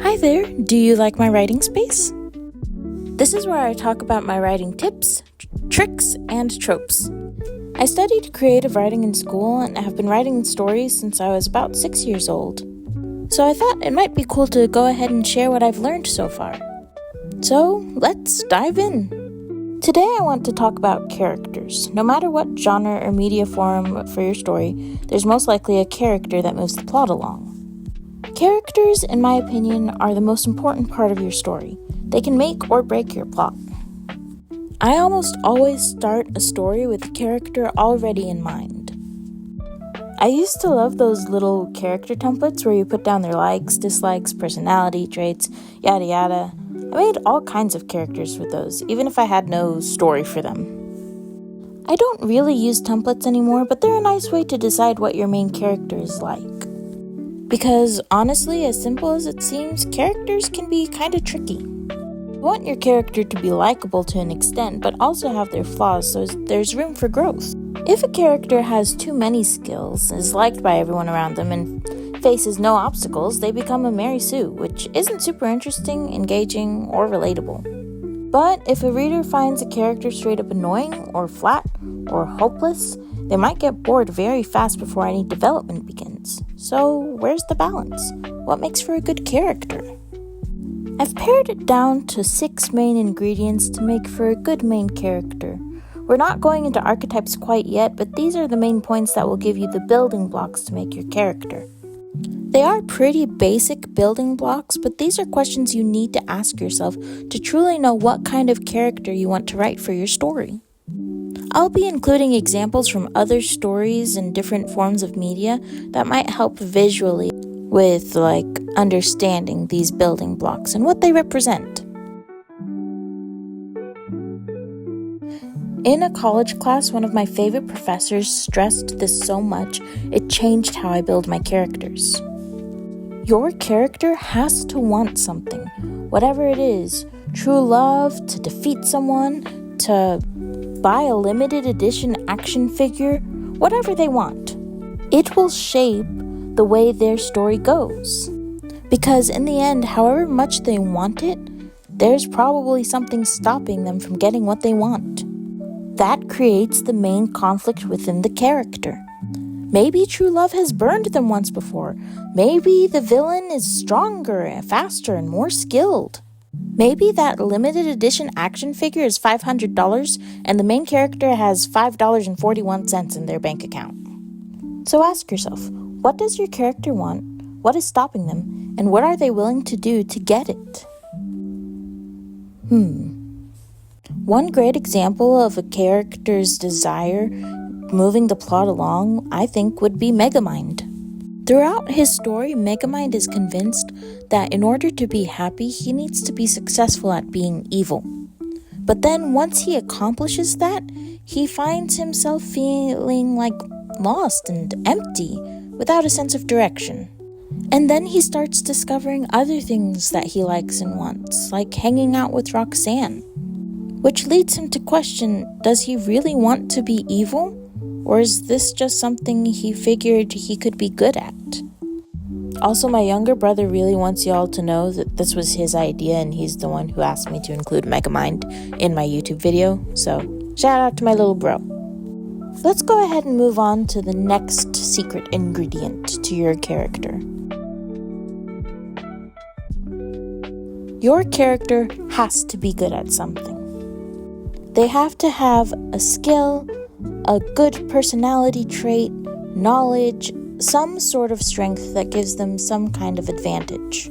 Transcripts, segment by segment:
Hi there, do you like my writing space? This is where I talk about my writing tips, tricks, and tropes. I studied creative writing in school and have been writing stories since I was about 6 years old. So I thought it might be cool to go ahead and share what I've learned so far. So let's dive in. Today I want to talk about characters. No matter what genre or media form for your story, there's most likely a character that moves the plot along. Characters, in my opinion, are the most important part of your story. They can make or break your plot. I almost always start a story with a character already in mind. I used to love those little character templates where you put down their likes, dislikes, personality traits, yada yada. I made all kinds of characters with those, even if I had no story for them. I don't really use templates anymore, but they're a nice way to decide what your main character is like. Because honestly, as simple as it seems, characters can be kind of tricky. You want your character to be likable to an extent, but also have their flaws so there's room for growth. If a character has too many skills, is liked by everyone around them, and faces no obstacles, they become a Mary Sue, which isn't super interesting, engaging, or relatable. But if a reader finds a character straight up annoying, or flat, or hopeless, they might get bored very fast before any development begins. So, where's the balance? What makes for a good character? I've pared it down to 6 main ingredients to make for a good main character. We're not going into archetypes quite yet, but these are the main points that will give you the building blocks to make your character. They are pretty basic building blocks, but these are questions you need to ask yourself to truly know what kind of character you want to write for your story. I'll be including examples from other stories and different forms of media that might help visually with understanding these building blocks and what they represent. In a college class, one of my favorite professors stressed this so much, it changed how I build my characters. Your character has to want something, whatever it is, true love, to defeat someone, to buy a limited edition action figure, whatever they want. It will shape the way their story goes. Because in the end, however much they want it, there's probably something stopping them from getting what they want. That creates the main conflict within the character. Maybe true love has burned them once before. Maybe the villain is stronger and faster and more skilled. Maybe that limited edition action figure is $500 and the main character has $5.41 in their bank account. So ask yourself, what does your character want? What is stopping them? And what are they willing to do to get it? One great example of a character's desire moving the plot along, I think, would be Megamind. Throughout his story, Megamind is convinced that in order to be happy, he needs to be successful at being evil. But then once he accomplishes that, he finds himself feeling lost and empty, without a sense of direction. And then he starts discovering other things that he likes and wants, like hanging out with Roxanne, which leads him to question, does he really want to be evil? Or is this just something he figured he could be good at? Also, my younger brother really wants y'all to know that this was his idea and he's the one who asked me to include Megamind in my YouTube video. So, shout out to my little bro. Let's go ahead and move on to the next secret ingredient to your character. Your character has to be good at something. They have to have a skill, a good personality trait, knowledge, some sort of strength that gives them some kind of advantage.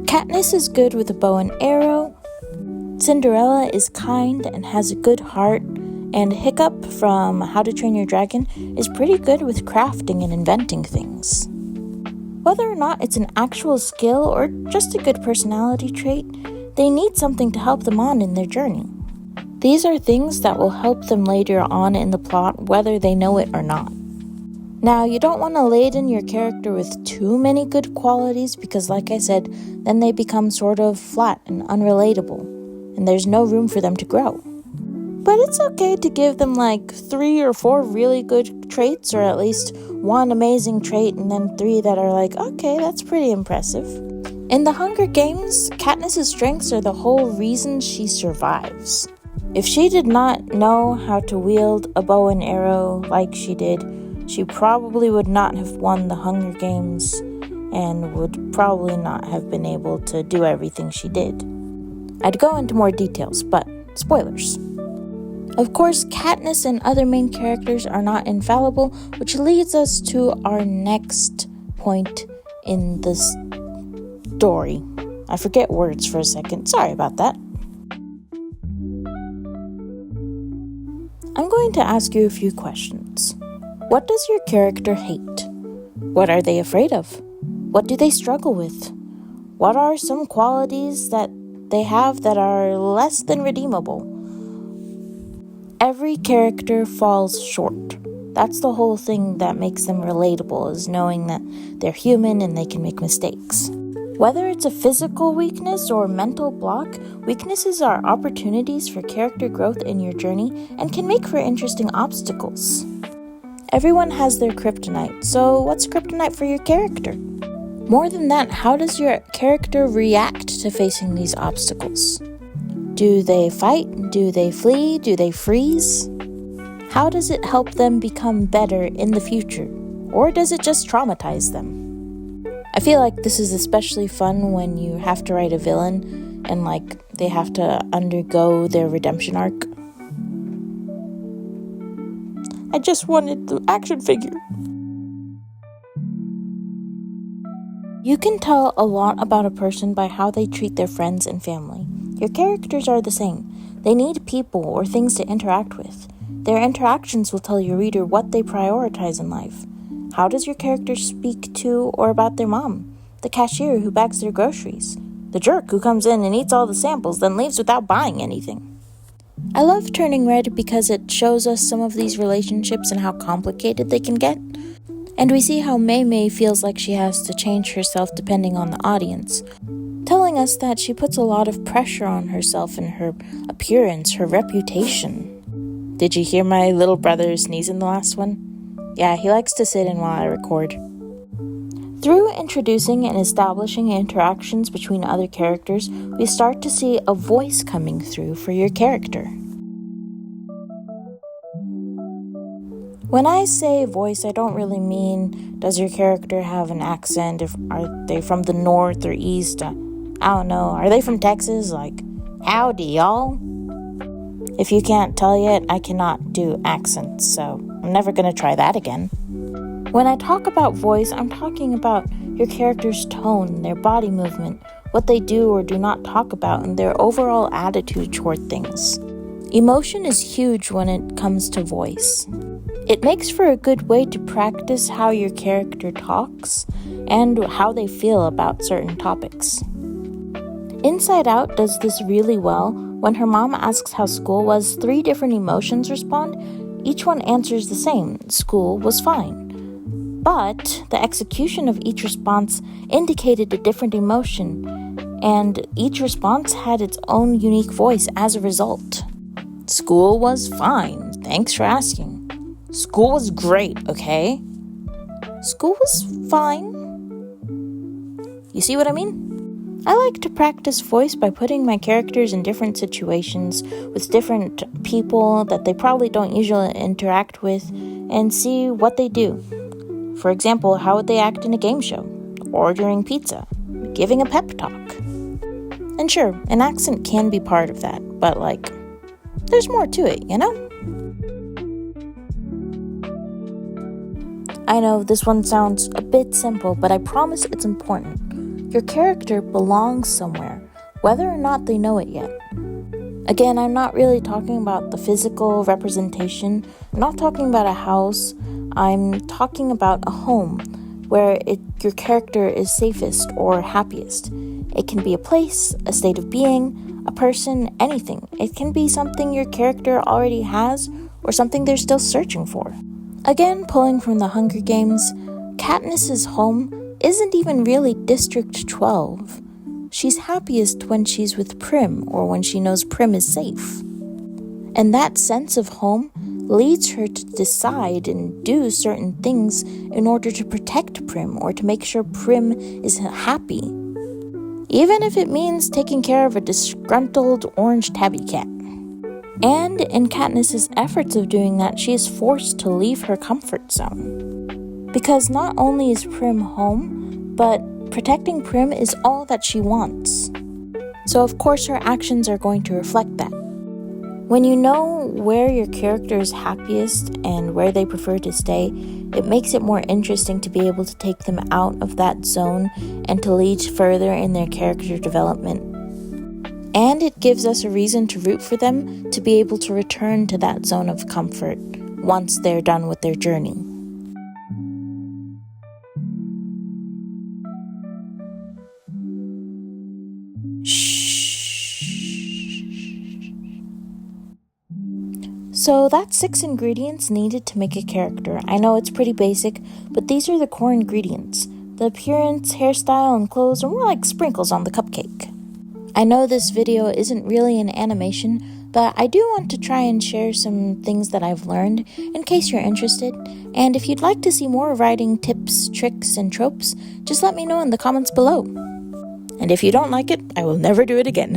Katniss is good with a bow and arrow, Cinderella is kind and has a good heart, and Hiccup from How to Train Your Dragon is pretty good with crafting and inventing things. Whether or not it's an actual skill or just a good personality trait, they need something to help them on in their journey. These are things that will help them later on in the plot, whether they know it or not. Now, you don't want to laden your character with too many good qualities because, like I said, then they become sort of flat and unrelatable, and there's no room for them to grow. But it's okay to give them 3 or 4 really good traits, or at least one amazing trait, and then 3 that are okay, that's pretty impressive. In the Hunger Games, Katniss's strengths are the whole reason she survives. If she did not know how to wield a bow and arrow like she did, she probably would not have won the Hunger Games and would probably not have been able to do everything she did. I'd go into more details, but spoilers. Of course, Katniss and other main characters are not infallible, which leads us to our next point in the story. I forget words for a second. Sorry about that. I'm going to ask you a few questions. What does your character hate? What are they afraid of? What do they struggle with? What are some qualities that they have that are less than redeemable? Every character falls short. That's the whole thing that makes them relatable, is knowing that they're human and they can make mistakes. Whether it's a physical weakness or mental block, weaknesses are opportunities for character growth in your journey and can make for interesting obstacles. Everyone has their kryptonite, so what's kryptonite for your character? More than that, how does your character react to facing these obstacles? Do they fight? Do they flee? Do they freeze? How does it help them become better in the future? Or does it just traumatize them? I feel like this is especially fun when you have to write a villain and they have to undergo their redemption arc. I just wanted the action figure. You can tell a lot about a person by how they treat their friends and family. Your characters are the same. They need people or things to interact with. Their interactions will tell your reader what they prioritize in life. How does your character speak to or about their mom? The cashier who bags their groceries? The jerk who comes in and eats all the samples, then leaves without buying anything? I love Turning Red because it shows us some of these relationships and how complicated they can get. And we see how Mei Mei feels like she has to change herself depending on the audience, telling us that she puts a lot of pressure on herself and her appearance, her reputation. Did you hear my little brother sneeze in the last one? Yeah, he likes to sit in while I record. Through introducing and establishing interactions between other characters, we start to see a voice coming through for your character. When I say voice, I don't really mean, does your character have an accent? Are they from the north or east? I don't know. Are they from Texas? Howdy, y'all? If you can't tell yet, I cannot do accents, so I'm never going to try that again. When I talk about voice, I'm talking about your character's tone, their body movement, what they do or do not talk about, and their overall attitude toward things. Emotion is huge when it comes to voice. It makes for a good way to practice how your character talks and how they feel about certain topics. Inside Out does this really well. When her mom asks how school was, 3 different emotions respond. Each one answers the same: school was fine. But the execution of each response indicated a different emotion, and each response had its own unique voice as a result. School was fine. Thanks for asking. School was great, okay? School was fine. You see what I mean? I like to practice voice by putting my characters in different situations with different people that they probably don't usually interact with and see what they do. For example, how would they act in a game show, ordering pizza, giving a pep talk? And sure, an accent can be part of that, but there's more to it, you know? I know this one sounds a bit simple, but I promise it's important. Your character belongs somewhere, whether or not they know it yet. Again, I'm not really talking about the physical representation. I'm not talking about a house. I'm talking about a home where your character is safest or happiest. It can be a place, a state of being, a person, anything. It can be something your character already has or something they're still searching for. Again, pulling from the Hunger Games, Katniss's home isn't even really District 12. She's happiest when she's with Prim or when she knows Prim is safe. And that sense of home leads her to decide and do certain things in order to protect Prim or to make sure Prim is happy. even if it means taking care of a disgruntled orange tabby cat. And in Katniss's efforts of doing that, she is forced to leave her comfort zone. Because not only is Prim home, but protecting Prim is all that she wants. So of course her actions are going to reflect that. When you know where your character is happiest and where they prefer to stay, it makes it more interesting to be able to take them out of that zone and to lead further in their character development. And it gives us a reason to root for them to be able to return to that zone of comfort once they're done with their journey. So that's 6 ingredients needed to make a character. I know it's pretty basic, but these are the core ingredients. The appearance, hairstyle, and clothes are more like sprinkles on the cupcake. I know this video isn't really an animation, but I do want to try and share some things that I've learned in case you're interested. And if you'd like to see more writing tips, tricks, and tropes, just let me know in the comments below. And if you don't like it, I will never do it again.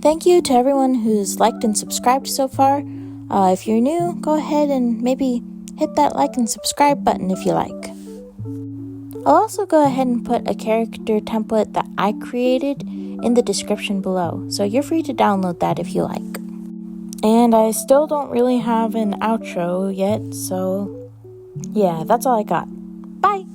Thank you to everyone who's liked and subscribed so far. If you're new, go ahead and maybe hit that like and subscribe button if you like. I'll also go ahead and put a character template that I created in the description below, so you're free to download that if you like. And I still don't really have an outro yet, so yeah, that's all I got. Bye!